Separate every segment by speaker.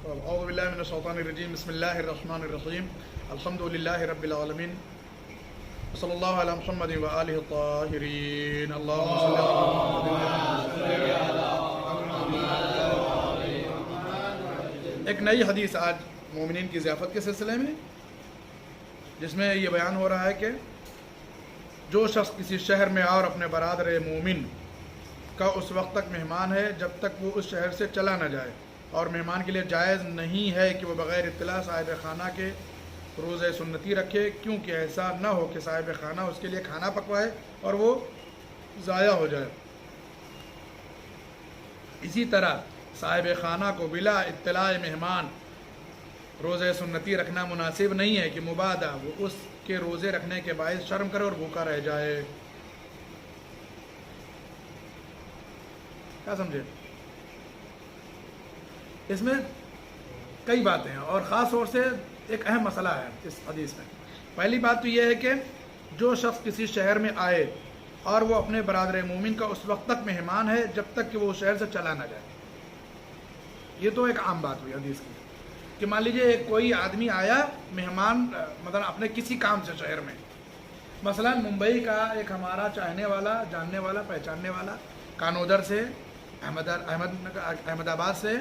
Speaker 1: اعوذ باللہ من الشیطان الرجیم بسم اللہ الرحمن الرحیم الحمد للہ رب العالمین صلی اللہ علی محمد و آلہ الطاہرین اللہم صلی اللہ. ایک نئی حدیث آج مومنین کی ضیافت کے سلسلے میں، جس میں یہ بیان ہو رہا ہے کہ جو شخص کسی شہر میں اور اپنے برادر مومن کا اس وقت تک مہمان ہے جب تک وہ اس شہر سے چلا نہ جائے، اور مہمان کے لیے جائز نہیں ہے کہ وہ بغیر اطلاع صاحب خانہ کے روزہ سنتی رکھے، کیونکہ ایسا نہ ہو کہ صاحب خانہ اس کے لیے کھانا پکوائے اور وہ ضائع ہو جائے. اسی طرح صاحب خانہ کو بلا اطلاع مہمان روزہ سنتی رکھنا مناسب نہیں ہے کہ مبادا وہ اس کے روزے رکھنے کے باعث شرم کرے اور بھوکا رہ جائے. کیا سمجھے؟ اس میں کئی باتیں ہیں اور خاص طور سے ایک اہم مسئلہ ہے اس حدیث میں. پہلی بات تو یہ ہے کہ جو شخص کسی شہر میں آئے اور وہ اپنے برادر مومن کا اس وقت تک مہمان ہے جب تک کہ وہ اس شہر سے چلا نہ جائے. یہ تو ایک عام بات ہوئی حدیث کی کہ مان لیجیے کوئی آدمی آیا مہمان مطلب اپنے کسی کام سے شہر میں، مثلا ممبئی کا ایک ہمارا چاہنے والا، جاننے والا، پہچاننے والا کانودر سے، احمد آباد سے،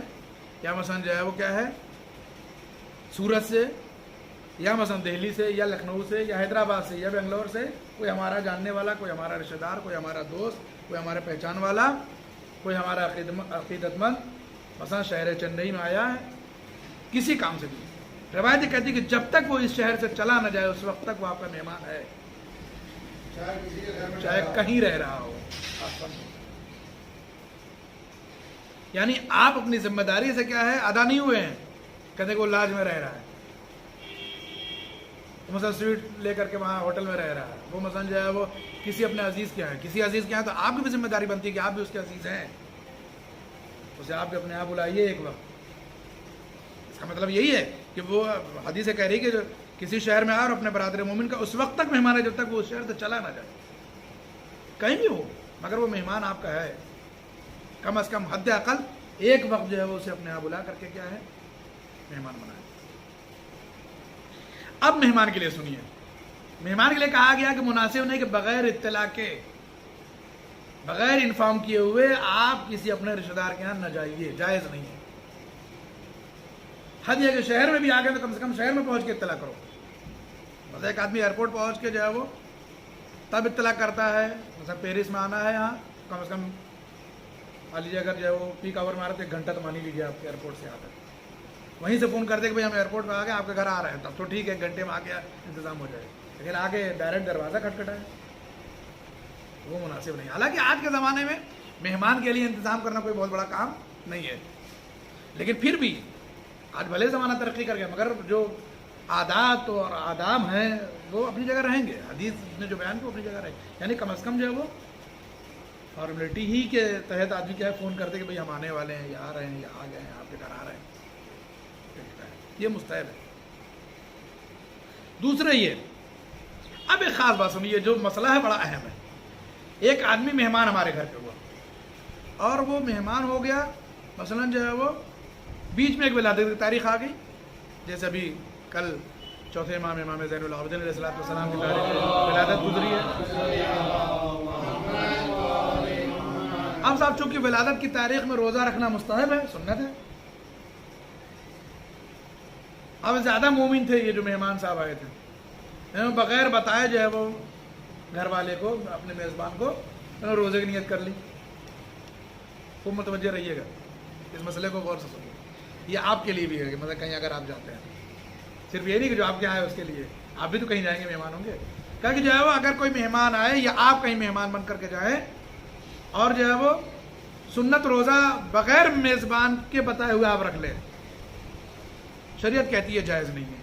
Speaker 1: یا مثلا جو ہے وہ کیا ہے سورت سے، یا مثلا دہلی سے، یا لکھنؤ سے، یا حیدرآباد سے، یا بنگلور سے کوئی ہمارا جاننے والا، کوئی ہمارا رشتہ دار، کوئی ہمارا دوست، کوئی ہمارا پہچان والا، کوئی ہمارا عقیدت مند مثلا شہر چنئی میں آیا ہے کسی کام سے بھی. روایت کہتی ہے کہ جب تک وہ اس شہر سے چلا نہ جائے اس وقت تک وہ آپ کا مہمان ہے، چاہے کہیں رہ رہا ہو. یعنی آپ اپنی ذمہ داری سے کیا ہے ادا نہیں ہوئے ہیں. کہتے کہ وہ لاج میں رہ رہا ہے، مثلا سویٹ لے کر کے وہاں ہوٹل میں رہ رہا ہے، وہ مثلا جو ہے وہ کسی اپنے عزیز کے ہیں، کسی عزیز کے ہیں، تو آپ کی بھی ذمہ داری بنتی ہے کہ آپ بھی اس کے عزیز ہیں، اسے آپ اپنے آپ بلائیے ایک وقت. اس کا مطلب یہی ہے کہ وہ حدیث کہہ رہی کہ جو کسی شہر میں آئے اور اپنے برادر مومن کا اس وقت تک مہمان ہے جب تک وہ اس شہر سے چلا نہ جائے، کہیں بھی ہو مگر وہ مہمان آپ کا ہے. کم از کم حد اقل ایک وقت جو ہے وہ اسے اپنے یہاں بلا کر کے کیا ہے مہمان بنائے. اب مہمان کے لیے سنیے، مہمان کے لیے کہا گیا کہ مناسب نہیں کہ بغیر اطلاع کے، بغیر انفارم کیے ہوئے آپ کسی اپنے رشتہ دار کے یہاں نہ جائیے، جائز نہیں ہے. حد یہ کہ شہر میں بھی آ گئے تو کم سے کم شہر میں پہنچ کے اطلاع کرو. بس ایک آدمی ایئرپورٹ پہنچ کے جو ہے وہ تب اطلاع کرتا ہے، مثلا پیرس میں آنا ہے، یہاں کم سے کم مان لیجیے اگر جو ہے وہ پیک آور میں آ رہا تو 1 گھنٹہ تو مان ہی لیجیے آپ کے ایئرپورٹ سے آتا ہے، وہیں سے فون کر دے کہ بھائی ہم ایئرپورٹ میں آ گئے، آپ کے گھر آ رہے ہیں، تب تو ٹھیک ہے 1 گھنٹے میں آ گیا انتظام ہو جائے. لیکن آگے ڈائریکٹ دروازہ کھٹکھٹائے وہ مناسب نہیں. حالانکہ آج کے زمانے میں مہمان کے لیے انتظام کرنا کوئی بہت بڑا کام نہیں ہے، لیکن پھر بھی آج بھلے زمانہ ترقی کر گیا مگر جو عادات اور آداب ہیں وہ اپنی جگہ رہیں گے. حدیث نے جو بیان کو اپنی جگہ رہے، یعنی کم از کم جو ہے وہ فارمیلٹی ہی کے تحت آدمی کیا ہے فون کرتے کہ بھئی ہم آنے والے ہیں، یا آ رہے ہیں، یا آ گئے ہیں، آپ کے گھر آ رہے ہیں، یہ مستحب ہے. دوسرا یہ، اب ایک خاص بات سنیے، جو مسئلہ ہے بڑا اہم ہے. ایک آدمی مہمان ہمارے گھر پہ ہوا اور وہ مہمان ہو گیا، مثلا جو ہے وہ بیچ میں ایک ولادت کی تاریخ آ گئی، جیسے ابھی کل چوتھے امام زین العابدین علیہ السلام کی تاریخ ولادت گزری ہے. اب صاحب چونکہ ولادت کی تاریخ میں روزہ رکھنا مستحب ہے، سنت ہے. اب زیادہ مومن تھے یہ جو مہمان صاحب آئے تھے، بغیر بتائے جو ہے وہ گھر والے کو، اپنے میزبان کو روزے کی نیت کر لی. خوب متوجہ رہیے گا، اس مسئلے کو غور سے سنیے. یہ آپ کے لیے بھی ہے کہ مطلب کہیں اگر آپ جاتے ہیں، صرف یہ نہیں کہ جو آپ کے یہاں ہے اس کے لیے، آپ بھی تو کہیں جائیں گے، مہمان ہوں گے. کہ جو ہے وہ اگر کوئی مہمان آئے یا آپ کہیں مہمان بن کر کے جائیں اور جو ہے وہ سنت روزہ بغیر میزبان کے بتائے ہوئے آپ رکھ لیں، شریعت کہتی ہے جائز نہیں ہے.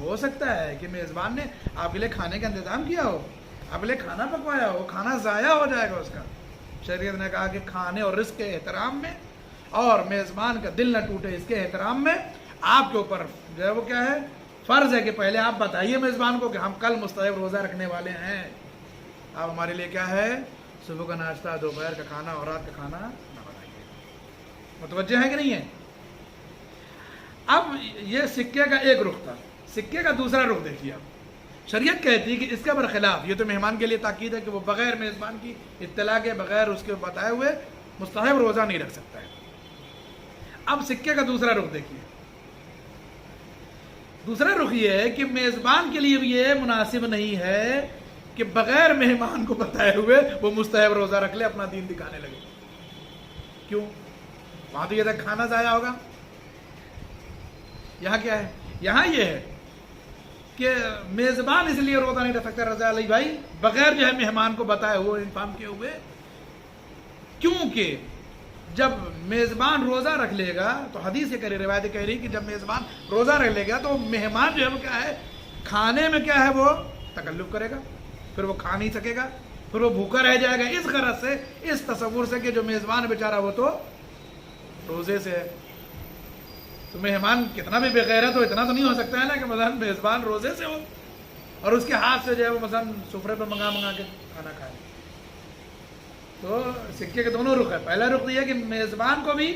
Speaker 1: ہو سکتا ہے کہ میزبان نے آپ کے لیے کھانے کا انتظام کیا ہو، آپ کے لیے کھانا پکوایا ہو، کھانا ضائع ہو جائے گا اس کا. شریعت نے کہا کہ کھانے اور رزق کے احترام میں اور میزبان کا دل نہ ٹوٹے اس کے احترام میں آپ کے اوپر جو ہے وہ کیا ہے فرض ہے کہ پہلے آپ بتائیے میزبان کو کہ ہم کل مستحب روزہ رکھنے والے ہیں. آپ ہمارے لیے کیا ہے صبح کا ناشتہ، دوپہر کا کھانا اور رات کا کھانا نہ بنائیے. متوجہ ہے کہ نہیں ہے؟ اب یہ سکے کا ایک رخ تھا، سکے کا دوسرا رخ دیکھیے آپ. شریعت کہتی ہے کہ اس کے برخلاف، یہ تو مہمان کے لیے تاکید ہے کہ وہ بغیر میزبان کی اطلاع کے، بغیر اس کے بتائے ہوئے مستحب روزہ نہیں رکھ سکتا ہے. اب سکے کا دوسرا رخ دیکھیے. دوسرا رخ یہ ہے کہ میزبان کے لیے بھی یہ مناسب نہیں ہے کہ بغیر مہمان کو بتائے ہوئے وہ مستحب روزہ رکھ لے، اپنا دین دکھانے لگے. کیوں؟ وہاں تو یہ تھا کھانا ضائع ہوگا. یہاں کیا ہے؟ یہاں یہ ہے کہ میزبان اس لیے روزہ نہیں رکھ سکتا رضا علی بھائی بغیر جو ہے مہمان کو بتائے ہوئے، انفارم کیے ہوئے، کیونکہ جب میزبان روزہ رکھ لے گا تو حدیث یہ کہہ روایت کہہ رہی کہ جب میزبان روزہ رکھ لے گا تو مہمان جو ہے وہ کیا ہے، کھانے میں کیا ہے، وہ تکلف کرے گا، پھر وہ کھا نہیں سکے گا، پھر وہ بھوکا رہ جائے گا، اس غرض سے، اس تصور سے کہ جو میزبان بیچارہ وہ تو روزے سے ہے. تو مہمان کتنا بھی بغیرت ہو، اتنا تو نہیں ہو سکتا ہے نا کہ مثلا میزبان روزے سے ہو اور اس کے ہاتھ سے جو ہے وہ مثلا سفرے پہ منگا کے کھانا کھائے. تو سکے کے دونوں رخ ہے. پہلا رخ یہ ہے کہ میزبان کو بھی،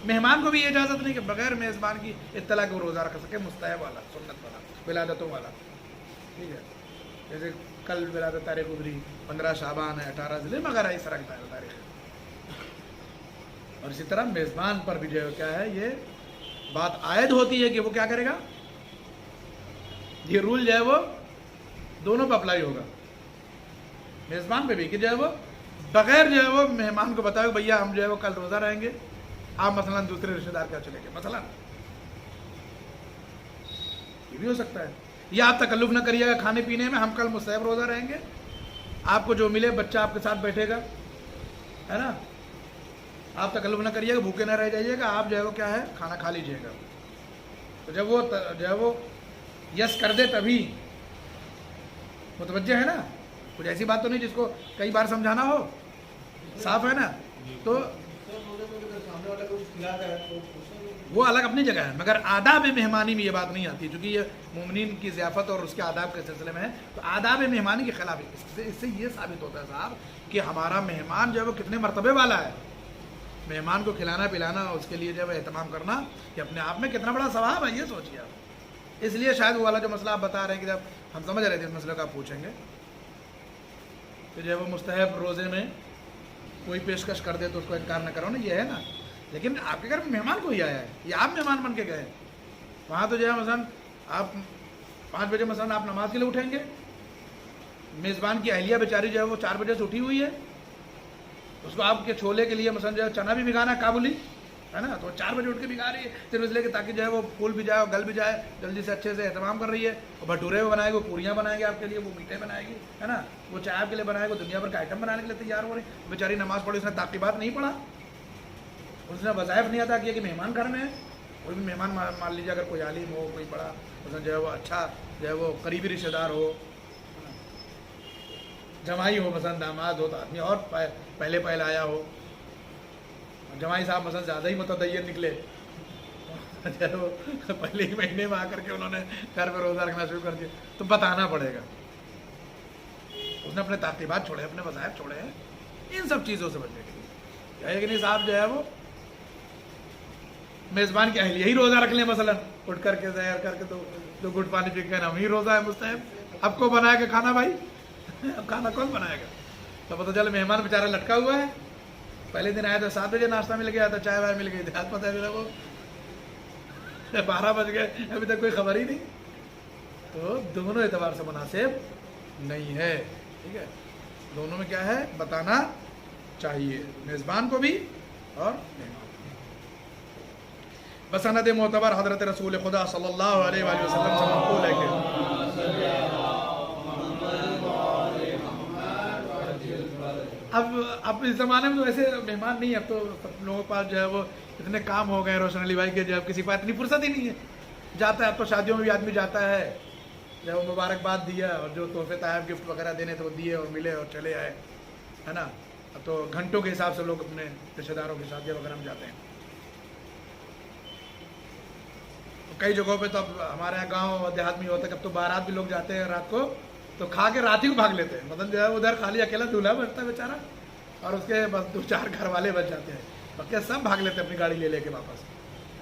Speaker 1: مہمان کو بھی یہ اجازت نہیں کہ بغیر میزبان کی اطلاع کے وہ روزہ رکھ سکے، مستحب والا، سنت والا، ولادتوں والا. ٹھیک ہے، جیسے کل ولادت تاریخ گزری، 15 شعبان ہے، 18 ذی الحجہ وغیرہ اس طرح کی تاریخ ہے. اور اسی طرح میزبان پر بھی جو ہے کیا ہے، یہ بات عائد ہوتی ہے کہ وہ کیا کرے گا. یہ رول جو ہے وہ دونوں پہ اپلائی ہوگا، میزبان پہ بھی، کہ جو ہے وہ بغیر جو ہے وہ مہمان کو بتاؤ بھیا ہم جو ہے وہ کل روزہ رہیں گے، آپ مثلا دوسرے رشتے دار کیا چلے گئے مثلا، یہ بھی ہو سکتا ہے. یا آپ تکلف نہ کریے گا کھانے پینے میں، ہم کل مستحب روزہ رہیں گے، آپ کو جو ملے بچہ آپ کے ساتھ بیٹھے گا، ہے نا، آپ تکلف نہ کریے گا، بھوکے نہ رہ جائیے گا، آپ جو ہے وہ کیا ہے کھانا کھا لیجیے گا. تو جب وہ جو ہے وہ یس کر دے تبھی متوجہ ہے نا، کچھ ایسی بات تو نہیں جس کو کئی بار سمجھانا ہو، صاف ہے نا. تو وہ الگ اپنی جگہ ہے، مگر آداب مہمانی میں یہ بات نہیں آتی، چونکہ یہ مومنین کی ضیافت اور اس کے آداب کے سلسلے میں ہے. تو آداب مہمانی کے خلاف ہے. اس سے یہ ثابت ہوتا ہے صاحب کہ ہمارا مہمان جو ہے وہ کتنے مرتبے والا ہے. مہمان کو کھلانا پلانا، اس کے لیے جو ہے اہتمام کرنا، کہ اپنے آپ میں کتنا بڑا ثواب ہے، یہ سوچیے آپ. اس لیے شاید وہ والا جو مسئلہ آپ بتا رہے ہیں کہ جب ہم سمجھ رہے تھے اس مسئلے کو آپ پوچھیں گے کہ جو ہے وہ مستحب روزے میں کوئی پیشکش کر دے تو اس کو انکار نہ کرو نا، یہ ہے نا. لیکن آپ کے گھر میں مہمان کوئی آیا ہے، یہ آپ مہمان بن کے گئے، وہاں تو جو ہے مثلا آپ 5 بجے مثلا آپ نماز کے لیے اٹھیں گے، میزبان کی اہلیہ بیچاری جو ہے وہ 4 بجے سے اٹھی ہوئی ہے، اس کو آپ کے چھولے کے لیے مثلا جو ہے چنا بھی بھگانا ہے کابلی، ہے نا، تو 4 بجے اٹھ کے بھگا رہی ہے صرف اس لیے کہ تاکہ جو ہے وہ پھول بھی جائے اور گل بھی جائے، جلدی سے اچھے سے اہتمام کر رہی ہے. اور بھٹورے بنائے گی، وہ پوریاں بنائے گی آپ کے لیے، وہ میٹھے بنائے گی، ہے نا، وہ چائے آپ کے لیے بنائے گی، دنیا بھر کا آئٹم بنانے کے لیے تیار ہو رہی ہے. بیچاری نماز پڑھی، اس نے تعقیبات نہیں پڑھا، اس نے وظائف نہیں ادا کیا کہ مہمان گھر میں ہے. کوئی بھی مہمان مان لیجیے اگر کوئی عالم ہو، کوئی بڑا مثلا جو ہے وہ اچھا جو ہے وہ قریبی رشتے دار ہو، جمائی ہو، مثلا داماد ہو تو آدمی اور پہلے آیا ہو، جمائی صاحب مثلا زیادہ ہی متدین نکلے، پہلے ہی مہینے میں آ کر کے انہوں نے گھر پہ روزہ رکھنا شروع کر دیا، تو بتانا پڑے گا. اس نے اپنے تعقیبات چھوڑے، اپنے وظائف چھوڑے ہیں ان سب چیزوں سے بچنے کے لیے. لیکن صاحب جو ہے وہ میزبان کی اہلیہ ہی روزہ رکھ لیں، مثلا اٹھ کر کے زہر کر کے تو گھٹ پانی پی کے ہم ہی روزہ ہے مستحب. اب کو بنائے گا کھانا بھائی؟ اب کھانا کون بنائے گا؟ تو پتہ چلے مہمان بیچارہ لٹکا ہوا ہے، پہلے دن آیا تو 7 بجے ناشتہ مل گیا، تو چائے وائے مل گئی، ہاتھ پتہ ہے وہ 12 بج گئے، ابھی تک کوئی خبر ہی نہیں. تو دونوں اعتبار سے مناسب نہیں ہے. ٹھیک ہے، دونوں میں کیا ہے بتانا چاہیے، میزبان کو بھی اور مہمان. بسند معتبر حضرت رسول خدا صلی اللہ علیہ وآلہ وسلم سے منقول ہے کہ اب اس زمانے میں تو ایسے مہمان نہیں ہے، اب تو لوگوں کے پاس جو ہے وہ اتنے کام ہو گئے روشن علی بھائی کے، جو ہے کسی پاس اتنی فرصت ہی نہیں ہے. جاتا ہے اب تو شادیوں میں بھی آدمی جاتا ہے، جب وہ مبارکباد دیا اور جو تحفے تحائف گفٹ وغیرہ دینے تو وہ دیے اور ملے اور چلے آئے، ہے نا. اب تو گھنٹوں کے حساب سے لوگ اپنے رشتے داروں کی شادیاں وغیرہ میں جاتے ہیں. کئی جگہوں پہ تو اب ہمارے یہاں گاؤں اور دیہات میں ہوتا ہے کہ اب تو بارات بھی لوگ جاتے ہیں رات کو تو کھا کے رات ہی کو بھاگ لیتے ہیں، مطلب جو ہے ادھر خالی اکیلا دولہا بچتا ہے بیچارہ اور اس کے بس 2-4 گھر والے بچ جاتے ہیں، اور کیا سب بھاگ لیتے ہیں اپنی گاڑی لے کے واپس،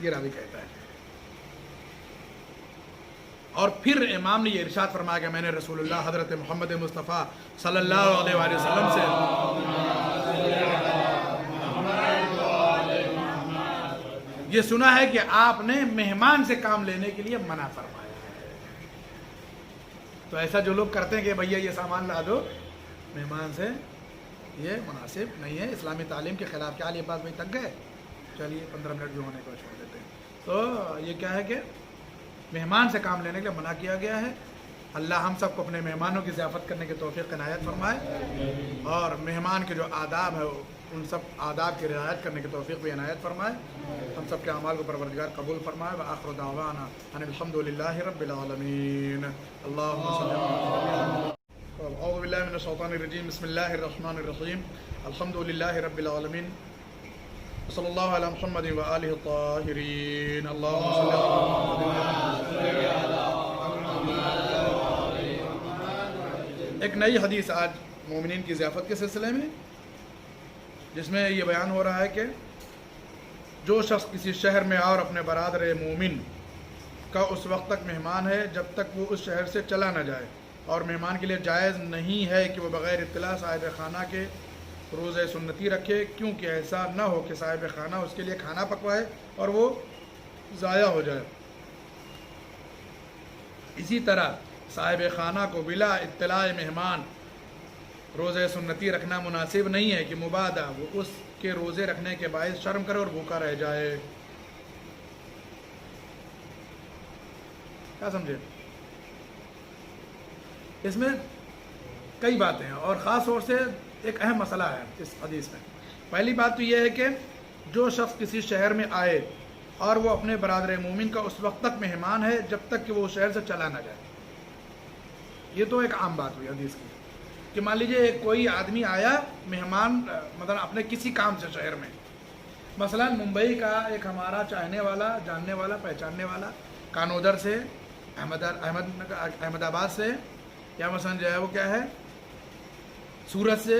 Speaker 1: یہ راوی کہتا ہے. اور پھر امام نے یہ ارشاد فرمایا کہ میں نے رسول اللہ حضرت محمد مصطفیٰ صلی اللہ علیہ وآلہ وسلم سے یہ سنا ہے کہ آپ نے مہمان سے کام لینے کے لیے منع فرمایا ہے. تو ایسا جو لوگ کرتے ہیں کہ بھیا یہ سامان لا دو مہمان سے، یہ مناسب نہیں ہے، اسلامی تعلیم کے خلاف. کیا یہ بات بھائی تک گئے؟ چلیے 15 منٹ جو ہونے کو چھوڑ دیتے ہیں. تو یہ کیا ہے کہ مہمان سے کام لینے کے لیے منع کیا گیا ہے. اللہ ہم سب کو اپنے مہمانوں کی ضیافت کرنے کی توفیق عنایت فرمائے، اور مہمان کے جو آداب ہے ان سب آداب کی رعایت کرنے کی توفیق بھی عنایت فرمائے. ہم سب کے اعمال کو پروردگار قبول فرمائے. وآخر دعوانا ان الحمدللہ رب العالمین. اللہم صلی اللہ علیہ وسلم. اعوذ باللہ من الشیطان الرجیم. بسم اللہ الرحمن الرحیم. الحمدللہ رب العالمین. صلی اللہ علی محمد وآلہ الطاہرین. اللہم صلی اللہ. ایک نئی حدیث آج مومنین کی ضیافت کے سلسلے میں، جس میں یہ بیان ہو رہا ہے کہ جو شخص کسی شہر میں اور اپنے برادر مومن کا اس وقت تک مہمان ہے جب تک وہ اس شہر سے چلا نہ جائے، اور مہمان کے لیے جائز نہیں ہے کہ وہ بغیر اطلاع صاحب خانہ کے روزہ سنتی رکھے، کیونکہ ایسا نہ ہو کہ صاحب خانہ اس کے لیے کھانا پکوائے اور وہ ضائع ہو جائے. اسی طرح صاحب خانہ کو بلا اطلاع مہمان روزہ سنتی رکھنا مناسب نہیں ہے کہ مبادا وہ اس کے روزے رکھنے کے باعث شرم کرے اور بھوکا رہ جائے. کیا سمجھے؟ اس میں کئی باتیں ہیں، اور خاص طور سے ایک اہم مسئلہ ہے اس حدیث میں. پہلی بات تو یہ ہے کہ جو شخص کسی شہر میں آئے اور وہ اپنے برادر مومن کا اس وقت تک مہمان ہے جب تک کہ وہ اس شہر سے چلا نہ جائے. یہ تو ایک عام بات ہوئی حدیث کی کہ مان لیجیے کوئی آدمی آیا مہمان مطلب اپنے کسی کام سے شہر میں، مثلا ممبئی کا ایک ہمارا چاہنے والا، جاننے والا، پہچاننے والا کانودر سے، احمد آباد سے، یا مثلا جو ہے وہ کیا ہے سورت سے،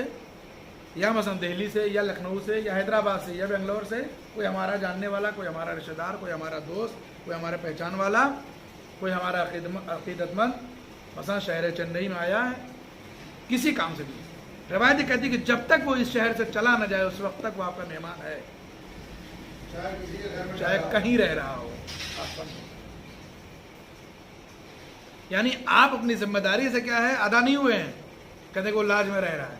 Speaker 1: یا مثلا دہلی سے، یا لکھنؤ سے، یا حیدرآباد سے، یا بنگلور سے، کوئی ہمارا جاننے والا، کوئی ہمارا رشتہ دار، کوئی ہمارا دوست، کوئی ہمارا پہچان والا، کوئی ہمارا عقیدت مند مثلا شہر چنئی میں آیا ہے کسی کام سے بھی، روایت کہتی ہے کہ جب تک وہ اس شہر سے چلا نہ جائے اس وقت تک وہ آپ کا مہمان ہے، چاہے کہیں رہ رہا ہو. یعنی آپ اپنی ذمہ داری سے کیا ہے ادا نہیں ہوئے ہیں. کہتے کہ وہ لاج میں رہ رہا ہے،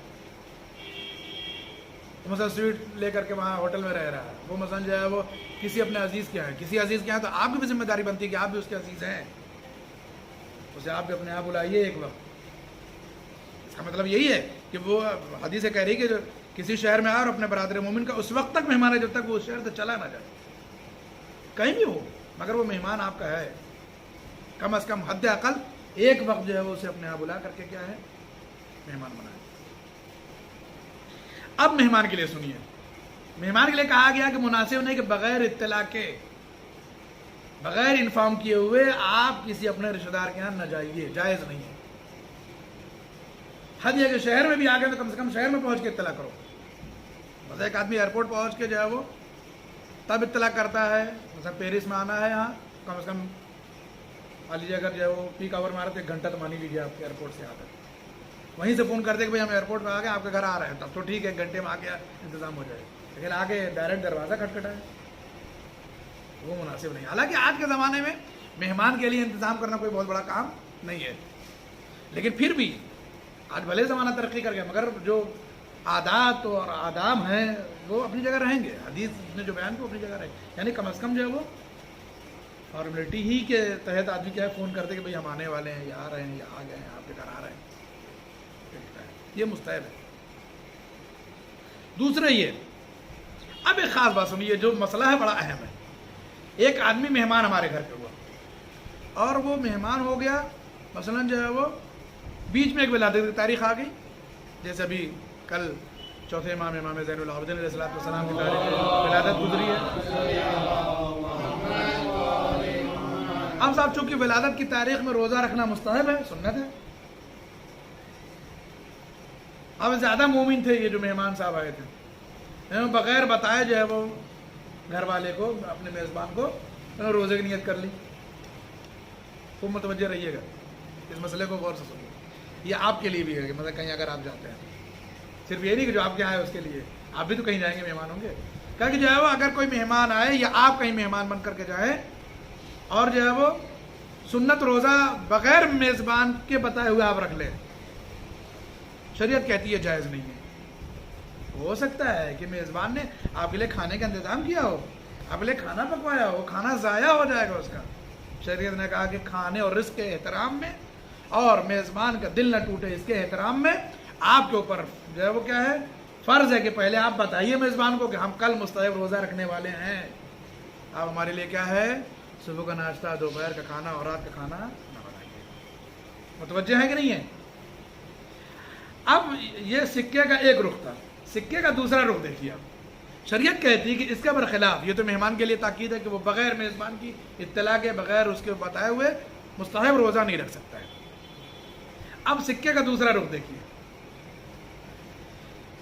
Speaker 1: مثلا سویٹ لے کر کے وہاں ہوٹل میں رہ رہا ہے، وہ مثلا جو ہے وہ کسی اپنے عزیز کے ہیں، کسی عزیز کے ہیں، تو آپ کی بھی ذمہ داری بنتی ہے کہ آپ بھی اس کے عزیز ہیں، اسے آپ بھی اپنے آپ بلائیے ایک وقت. اس کا مطلب یہی ہے کہ وہ حدیث کہہ رہی ہے کہ جو کسی شہر میں آئے اور اپنے برادر مومن کا اس وقت تک مہمان ہے جب تک وہ اس شہر سے چلا نہ جائے، کہیں بھی ہو مگر وہ مہمان آپ کا ہے. کم از کم حد اقل ایک وقت جو ہے وہ اسے اپنے آپ بلا کر کے کیا ہے مہمان بنائے. اب مہمان کے لیے سنیے، مہمان کے لیے کہا گیا کہ مناسب نہیں کہ بغیر اطلاع کے، بغیر انفارم کیے ہوئے آپ کسی اپنے رشتہ دار کے یہاں نہ جائیے، جائز نہیں ہے. حد یہ کہ شہر میں بھی آ گئے تو کم سے کم شہر میں پہنچ کے اطلاع کرو. بس ایک آدمی ایئرپورٹ پہنچ کے جو ہے وہ تب اطلاع کرتا ہے، مثلا پیرس میں آنا ہے، یہاں کم از کم مان لیجیے اگر جو ہے وہ پیک آور میں آ رہا تو 1 گھنٹہ تو مان ہی لیجیے آپ کے ایئرپورٹ سے آ کر وہیں سے فون کر دے کہ بھائی ہم ایئرپورٹ میں آ گئے، آپ کے گھر آ رہے ہیں، تب تو ٹھیک ہے 1 گھنٹے میں آ گیا انتظام ہو جائے. لیکن آگے ڈائریکٹ دروازہ کھٹکھٹائے وہ مناسب نہیں. حالانکہ آج کے زمانے میں مہمان کے لیے انتظام کرنا کوئی بہت بڑا کام نہیں ہے، لیکن پھر بھی آج بھلے زمانہ ترقی کر گیا مگر جو عادات اور آداب ہیں وہ اپنی جگہ رہیں گے. حدیث نے جو بیان کیا وہ اپنی جگہ رہیں گے. یعنی کم از کم جو ہے وہ فارمیلٹی ہی کے تحت آدمی کیا ہے فون کرتے کہ بھئی ہم آنے والے ہیں، یا آ رہے ہیں، یا آ گئے ہیں، آپ کے گھر آ رہے ہیں، یہ مستحب ہے. دوسرا یہ اب ایک خاص بات سنیے، جو مسئلہ ہے بڑا اہم ہے. ایک آدمی مہمان ہمارے گھر پہ ہوا اور وہ مہمان ہو گیا، مثلا جو ہے وہ بیچ میں ایک ولادت کی تاریخ آ گئی، جیسے ابھی کل چوتھے امام زین العابدین علیہ السلام کی تاریخ ولادت گزری ہے. ہم صاحب چونکہ ولادت کی تاریخ میں روزہ رکھنا مستحب ہے، سنت ہے. اب زیادہ مومن تھے یہ جو مہمان صاحب آئے تھے، بغیر بتائے جو ہے وہ گھر والے کو اپنے میزبان کو روزے کی نیت کر لی. خوب متوجہ رہیے گا اس مسئلے کو غور سے سنیے. یہ آپ کے لیے بھی ہے کہ مطلب کہیں اگر آپ جاتے ہیں, صرف یہ نہیں کہ جو آپ کے آئے اس کے لیے, آپ بھی تو کہیں جائیں گے, مہمان ہوں گے. کہ جو ہے وہ اگر کوئی مہمان آئے یا آپ کہیں مہمان بن کر کے جائیں اور جو ہے وہ سنت روزہ بغیر میزبان کے بتائے ہوئے آپ رکھ لیں, شریعت کہتی ہے جائز نہیں ہے. ہو سکتا ہے کہ میزبان نے آپ کے لیے کھانے کا انتظام کیا ہو, آپ کے لیے کھانا پکوایا ہو, کھانا ضائع ہو جائے گا اس کا. شریعت نے کہا کہ کھانے اور رزق کے احترام میں اور میزبان کا دل نہ ٹوٹے اس کے احترام میں آپ کے اوپر جو ہے وہ کیا ہے, فرض ہے کہ پہلے آپ بتائیے میزبان کو کہ ہم کل مستحب روزہ رکھنے والے ہیں. آپ ہمارے لیے کیا ہے, صبح کا ناشتہ, دوپہر کا کھانا اور رات کا کھانا نہ بنائیے. متوجہ ہے کہ نہیں ہے؟ اب یہ سکے کا ایک رخ تھا. سکے کا دوسرا رخ دیکھیے. آپ شریعت کہتی ہے کہ اس کے برخلاف یہ تو مہمان کے لیے تاکید ہے کہ وہ بغیر میزبان کی اطلاع کے, بغیر اس کے بتائے ہوئے مستحب روزہ نہیں رکھ سکتا ہے. اب سکے کا دوسرا رخ دیکھیے.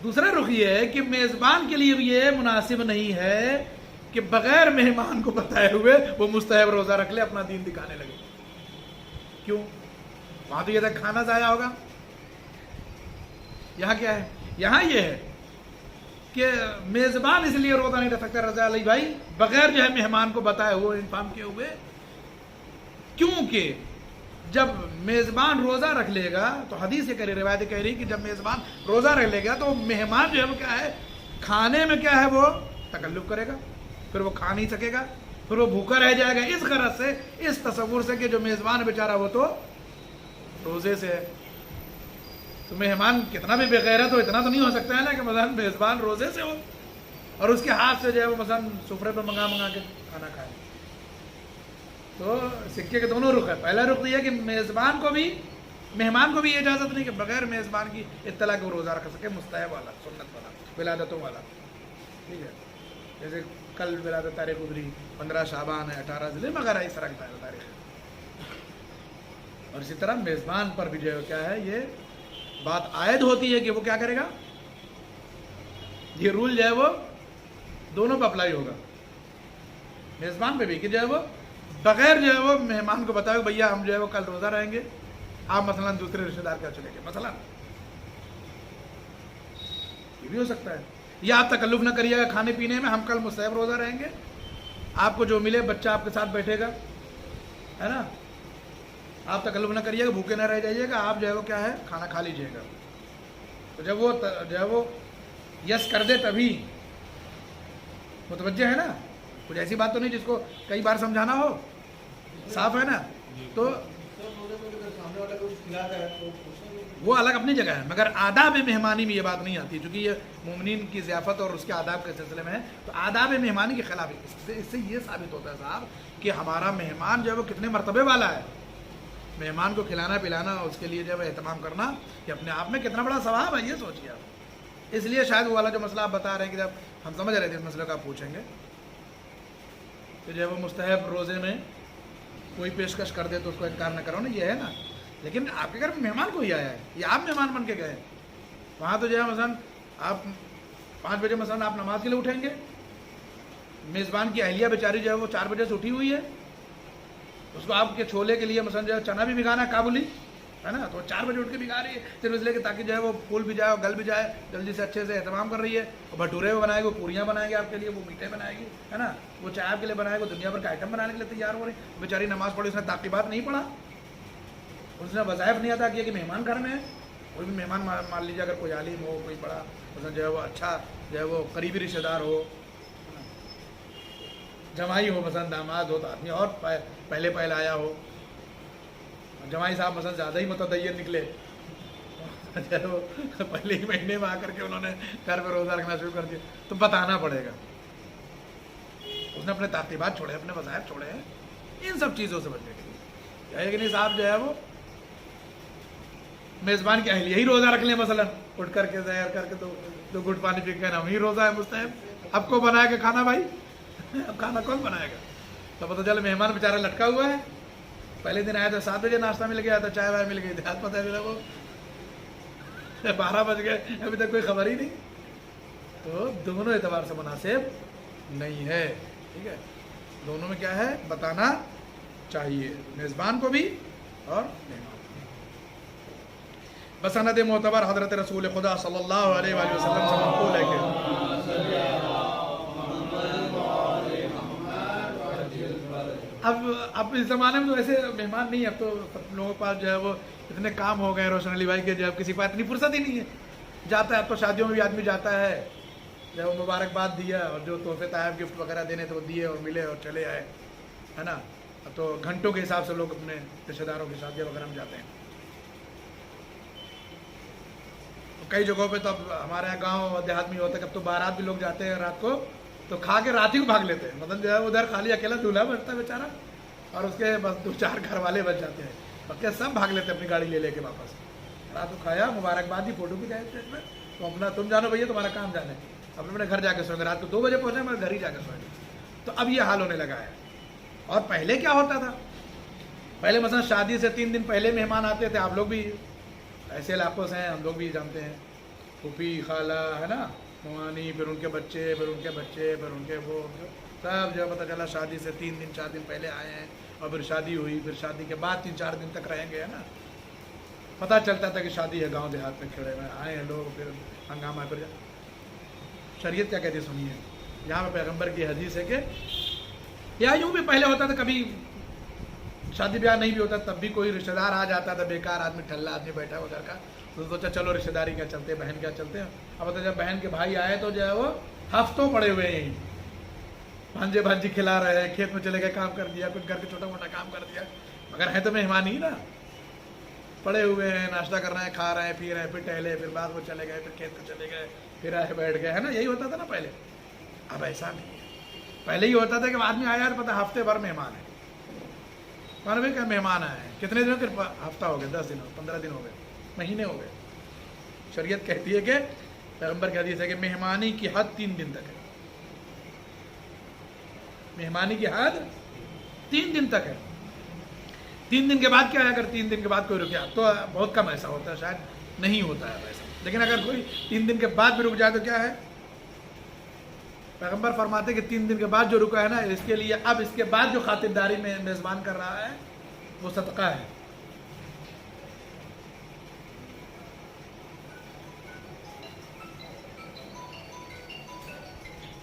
Speaker 1: دوسرا رخ یہ ہے کہ میزبان کے لیے بھی یہ مناسب نہیں ہے کہ بغیر مہمان کو بتائے ہوئے وہ مستحب روزہ رکھ لے, اپنا دین دکھانے لگے. کیوں؟ وہاں تو یہ تھا کھانا ضائع ہوگا. یہاں کیا ہے؟ یہاں یہ ہے کہ میزبان اس لیے روزہ نہیں رکھ سکتا رضا علی بھائی بغیر جو ہے مہمان کو بتائے ہوئے, انفارم کیے ہوئے, کیونکہ جب میزبان روزہ رکھ لے گا تو حدیث یہ کہہ رہی, روایت کہہ رہی کہ جب میزبان روزہ رکھ لے گا تو مہمان جو ہے وہ کیا ہے, کھانے میں کیا ہے وہ تکلف کرے گا, پھر وہ کھا نہیں سکے گا, پھر وہ بھوکا رہ جائے گا. اس غرض سے, اس تصور سے کہ جو میزبان بیچارہ وہ تو روزے سے ہے. تو مہمان کتنا بھی بغیرت ہو, اتنا تو نہیں ہو سکتا ہے نا کہ مثلا میزبان روزے سے ہو اور اس کے ہاتھ سے جو ہے وہ مثلا سفرے پہ منگا کے کھانا کھائے. تو سکے کے دونوں رخ ہے. پہلا رخ یہ ہے کہ میزبان کو بھی, مہمان کو بھی یہ اجازت نہیں کہ بغیر میزبان کی اطلاع کے وہ روزہ رکھ سکے, مستحب والا, سنت والا, ولادتوں والا. ٹھیک ہے, جیسے کل ولادت تاریخ گزری, 15 شعبان ہے, 18 ذی الحجہ وغیرہ اس طرح کی تاریخ ہے. اور اسی طرح میزبان پر بھی جو ہے کیا ہے, یہ بات عائد ہوتی ہے کہ وہ کیا کرے گا. یہ رول جو ہے وہ دونوں پہ اپلائی ہوگا, میزبان پہ بھی, کہ جو ہے وہ بغیر جو ہے وہ مہمان کو بتاؤ بھیا ہم جو ہے وہ کل روزہ رہیں گے, آپ مثلا دوسرے رشتے دار کا چلے گئے مثلا, یہ بھی ہو سکتا ہے. یا آپ تکلف نہ کریے گا کھانے پینے میں, ہم کل مستحب روزہ رہیں گے, آپ کو جو ملے, بچہ آپ کے ساتھ بیٹھے گا, ہے نا, آپ تکلف نہ کریے گا, بھوکے نہ رہ جائیے گا, آپ جو ہے وہ کیا ہے کھانا کھا لیجیے گا. تو جب وہ جو ہے وہ یس کر دے تبھی. متوجہ ہے نا, کچھ ایسی بات تو نہیں جس کو کئی بار سمجھانا ہو, صاف ہے نا. تو وہ الگ اپنی جگہ ہے, مگر آداب مہمانی میں یہ بات نہیں آتی, چونکہ یہ مومنین کی ضیافت اور اس کے آداب کے سلسلے میں ہے. تو آداب مہمانی کے خلاف ہے. اس سے یہ ثابت ہوتا ہے صاحب کہ ہمارا مہمان جو ہے وہ کتنے مرتبے والا ہے. مہمان کو کھلانا پلانا, اس کے لیے جو ہے اہتمام کرنا, یہ اپنے آپ میں کتنا بڑا ثواب ہے, یہ سوچیے آپ. اس لیے شاید وہ والا جو مسئلہ آپ بتا رہے ہیں کہ جب ہم سمجھ رہے تھے اس مسئلے کو آپ پوچھیں گے کہ جو ہے وہ مستحب روزے میں کوئی پیشکش کر دے تو اس کو انکار نہ کرو نا, یہ ہے نا. لیکن آپ کے گھر میں مہمان کوئی آیا ہے, یا آپ مہمان بن کے گئے, وہاں تو جو ہے مثلا آپ 5 بجے مثلا آپ نماز کے لیے اٹھیں گے, میزبان کی اہلیہ بیچاری جو ہے وہ 4 بجے سے اٹھی ہوئی ہے, اس کو آپ کے چھولے کے لیے مثلا جو ہے چنا بھی بھگانا ہے, کابلی ہے نا, تو 4 بجے اٹھ کے بھگا رہی ہے صرف اس لیے کہ تاکہ جو ہے وہ پھول بھی جائے اور گل بھی جائے, جلدی سے اچھے سے اہتمام کر رہی ہے. اور بھٹورے وہ بنائے گی, وہ پوریاں بنائے گی آپ کے لیے, وہ میٹھے بنائے گی, ہے نا, وہ چائے آپ کے لیے بنائے گی, وہ دنیا بھر کا آئٹم بنانے کے لیے تیار ہو رہی ہے. بیچاری نماز پڑھی, اس نے تعقیبات نہیں پڑھا, اس نے وظائف نہیں ادا کیا کہ مہمان گھر میں ہے. کوئی بھی مہمان مان لیجیے اگر کوئی عالم ہو, کوئی بڑا مثلا جو ہے وہ اچھا جو ہے وہ قریبی رشتے دار ہو, جمائی ہو, مثلا داماد ہو, تو آدمی اور پہلے آیا ہو, جمائی صاحب مثلا زیادہ ہی متدین نکلے, پہلے ہی مہینے میں آ کر کے انہوں نے گھر پہ روزہ رکھنا شروع کر دیا, تو بتانا پڑے گا. اس نے اپنے تعقیبات چھوڑے, اپنے وظائف چھوڑے ہیں ان سب چیزوں سے بچنے کے لیے. ہے کہ نہیں صاحب, جو ہے وہ میزبان کی اہلیہ ہی روزہ رکھ لیں, مثلا اٹھ کر کے سیر کر کے تو گھٹ پانی پی کے نا وہی روزہ ہے مستحب. اب کو بنائے گا کھانا بھائی, اب کھانا کون بنائے گا. تو پتہ چلے مہمان بیچارہ لٹکا ہوا ہے, پہلے دن آیا تو 7 بجے ناشتہ مل گیا, تو چائے وائے مل گئی, دیہات پتہ چلا وہ 12 بج گئے, ابھی تک کوئی خبر ہی نہیں. تو دونوں اعتبار سے مناسب نہیں ہے. ٹھیک ہے, دونوں میں کیا ہے بتانا چاہیے, میزبان کو بھی اور مہمان. بسند معتبر حضرت رسول خدا صلی اللہ علیہ وآلہ وسلم سے منقول ہے کہ اب اس زمانے میں تو ایسے مہمان نہیں ہے, اب تو سب لوگوں کے پاس جو ہے وہ اتنے کام ہو گئے روشن علی بھائی کے, جو اب کسی کے پاس اتنی فرصت ہی نہیں ہے. جاتا ہے اب تو شادیوں میں بھی آدمی جاتا ہے, جب وہ مبارکباد دیا اور جو تحفے تحائف گفٹ وغیرہ دینے تو وہ دیے اور ملے اور چلے آئے, ہے نا. اب تو گھنٹوں کے حساب سے لوگ اپنے رشتہ داروں کی شادیاں وغیرہ میں جاتے ہیں. کئی جگہوں پہ تو اب ہمارے یہاں گاؤں اور دیہات میں ہوتا ہے کہ اب تو بارات بھی لوگ جاتے ہیں رات کو تو کھا کے رات ہی کو بھاگ لیتے ہیں. مطلب جو ہے ادھر خالی اکیلا دولہا بچتا ہے بیچارہ اور اس کے بس 2-4 گھر والے بچ جاتے ہیں, بقیہ سب بھاگ لیتے ہیں اپنی گاڑی لے کے واپس. رات کو کھایا, مبارکباد دی, فوٹو بھی گئے میں تو اپنا تم جانو بھیا تمہارا کام جانے, اپنے گھر جا کے سوئیں گے. رات کو 2 بجے پہنچے میں گھر ہی جا کے سوئیں گے. تو اب یہ حال ہونے لگا ہے. اور پہلے کیا ہوتا تھا, پہلے مثلا شادی سے 3 دن پہلے مہمان آتے تھے. آپ لوگ بھی ایسے علاقوں سے ہیں, ہم لوگ بھی جانتے ہیں, پھوپھی خالہ ہے نا, موانی, پھر ان کے بچے, پھر ان کے بچے, پھر ان کے وہ سب جو پتہ چلا شادی سے 3 دن 4 دن پہلے آئے ہیں اور پھر شادی ہوئی, پھر شادی کے بعد 3-4 دن تک رہیں گے, ہے نا. پتہ چلتا تھا کہ شادی ہے, گاؤں دیہات میں کھڑے ہوئے آئے ہیں لوگ, پھر ہنگامہ. پھر شریعت کیا کہتی ہے سنیے, یہاں پہ پیغمبر کی حدیث ہے کہ یا یوں بھی پہلے ہوتا تھا, کبھی شادی بیاہ نہیں بھی ہوتا تب بھی کوئی رشتہ دار آ جاتا تھا, بیکار آدمی, ٹھلا آدمی بیٹھا ہوا گھر کا, تو سوچا چلو رشتہ داری کیا چلتے ہیں, بہن کیا چلتے ہیں. اب تو جب بہن کے بھائی آئے تو جو ہے وہ ہفتوں پڑے ہوئے ہیں, بھانجے بھانجی کھلا رہے ہیں, کھیت میں چلے گئے کام کر دیا, کچھ گھر کے چھوٹا موٹا کام کر دیا, مگر ہے تو مہمان ہی نا, پڑے ہوئے ہیں, ناشتہ کر رہے ہیں, کھا رہے ہیں, پی رہے ہیں, پھر ٹہلے, پھر بعد وہ چلے گئے, پھر کھیت کو چلے گئے, پھر آئے بیٹھ گئے, ہے نا. یہی ہوتا تھا نا پہلے. اب ایسا نہیں ہے. پہلے ہی ہوتا تھا کہ آدمی آیا پتا ہفتے بھر مہمان ہے, مان بھائی کہ مہمان آئے ہیں, کتنے دنوں کے, ہفتہ ہو گئے, 10 دن ہو, 15 دن ہو گئے, مہینے ہو گئے. شریعت کہتی ہے کہ پیغمبر کی حدیث ہے کہ مہمانی کی حد 3 دن تک ہے, مہمانی کی حد 3 دن تک ہے. 3 دن کے بعد کیا ہے, اگر 3 دن کے بعد کوئی رکیا تو بہت کم ایسا ہوتا ہے, شاید نہیں ہوتا ہے ایسا, لیکن اگر کوئی 3 دن کے بعد بھی رک جائے تو کیا ہے, پیغمبر فرماتے کہ 3 دن کے بعد جو رکا ہے نا, اس کے لیے اب اس کے بعد جو خاطرداری میں میزبان کر رہا ہے وہ صدقہ ہے.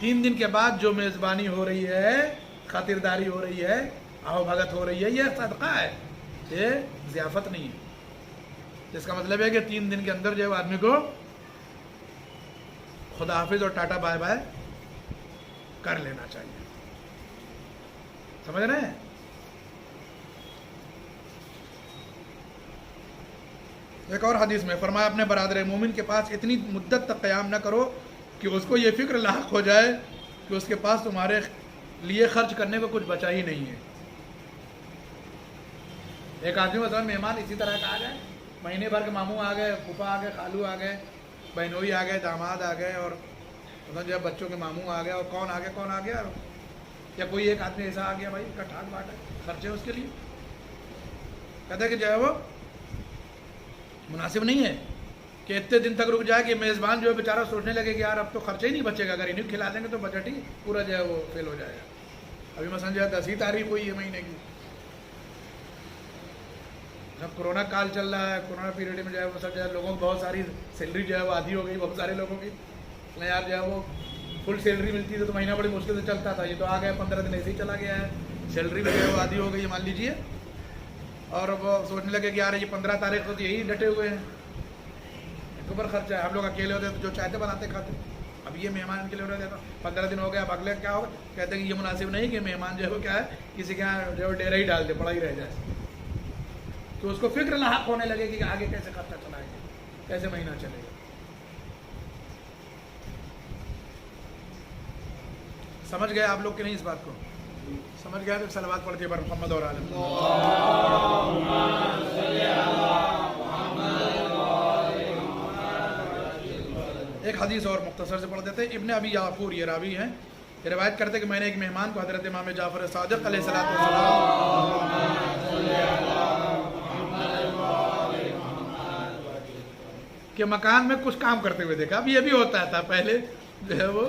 Speaker 1: تین دن کے بعد جو میزبانی ہو رہی ہے, خاطرداری ہو رہی ہے, آؤ بھگت ہو رہی ہے, یہ صدقہ ہے, یہ ضیافت نہیں ہے. جس کا مطلب ہے کہ 3 دن کے اندر جو آدمی کو خدا حافظ اور ٹاٹا بائے بائے کر لینا چاہیے. سمجھ رہے ہیں؟ ایک اور حدیث میں فرمایا اپنے برادر مومن کے پاس اتنی مدت تک قیام نہ کرو کہ اس کو یہ فکر لاحق ہو جائے کہ اس کے پاس تمہارے لیے خرچ کرنے کو کچھ بچا ہی نہیں ہے. ایک آدمی مثلا مہمان اسی طرح کا آ گئے, مہینے بھر کے ماموں آ گئے, پھوپھا آ گئے, خالو آ گئے, بہنوئی آ گئے, داماد آ گئے, اور مطلب جو بچوں کے ماموں آ گئے, اور کون آ گیا, یا کوئی ایک آدمی ایسا آ گیا بھائی کا ٹھاٹ باٹ ہے, خرچے اس کے لیے. کہتے کہ جو ہے وہ مناسب نہیں ہے کہ اتنے دن تک رک جائے کہ میزبان جو ہے بیچارہ سوچنے لگے کہ یار اب تو خرچہ ہی نہیں بچے گا, اگر انہیں کھلا دیں گے تو بجٹ ہی پورا جو ہے وہ فیل ہو جائے گا. ابھی مثلا جو ہے 10 تاریخ ہوئی ہے مہینے کی, جب کرونا کال چل رہا ہے, کرونا پیریڈ میں جو ہے وہ سب جو ہے لوگوں کو بہت ساری سیلری جو ہے وہ آدھی ہو گئی, بہت سارے لوگوں کی. یار جو ہے وہ فل سیلری ملتی تھی تو مہینہ بڑی مشکل سے چلتا تھا, یہ تو آ گیا 15 دن ایسے ہی چلا گیا ہے, سیلری بھی جو ہے وہ آدھی ہو گئی مان لیجیے, اور وہ سوچنے لگے کہ یار یہ 15 تاریخ کو یہی ڈٹے ہوئے ہیں, ایک اوپر خرچہ ہے. ہم لوگ اکیلے ہوتے تو جو چاہتے بناتے کھاتے, اب یہ مہمان کے لیے ہو رہے 15 دن ہو گیا, اب اگلے کیا ہوگا, کہتے ہیں کہ یہ مناسب نہیں کہ مہمان جو ہے وہ کیا ہے کسی کے یہاں جو ہے ڈیرا ہی ڈال دے, پڑا ہی رہ جائے, تو اس کو فکر لاحق ہونے لگے کہ آگے کیسے خرچہ چلائے گا, کیسے مہینہ چلے گا. سمجھ گئے آپ لوگ کہ نہیں اس بات کو؟ سمجھ گئے تو صلوات پڑھتے پر محمد اور عالم. ایک حدیث اور مختصر سے پڑھ دیتے ہیں. ابن ابی یعفور یہ راوی ہیں, یہ روایت کرتے کہ میں نے ایک مہمان کو حضرت امام جعفر صادق علیہ السلام کے مکان میں کچھ کام کرتے ہوئے دیکھا. اب یہ بھی ہوتا تھا پہلے جو ہے وہ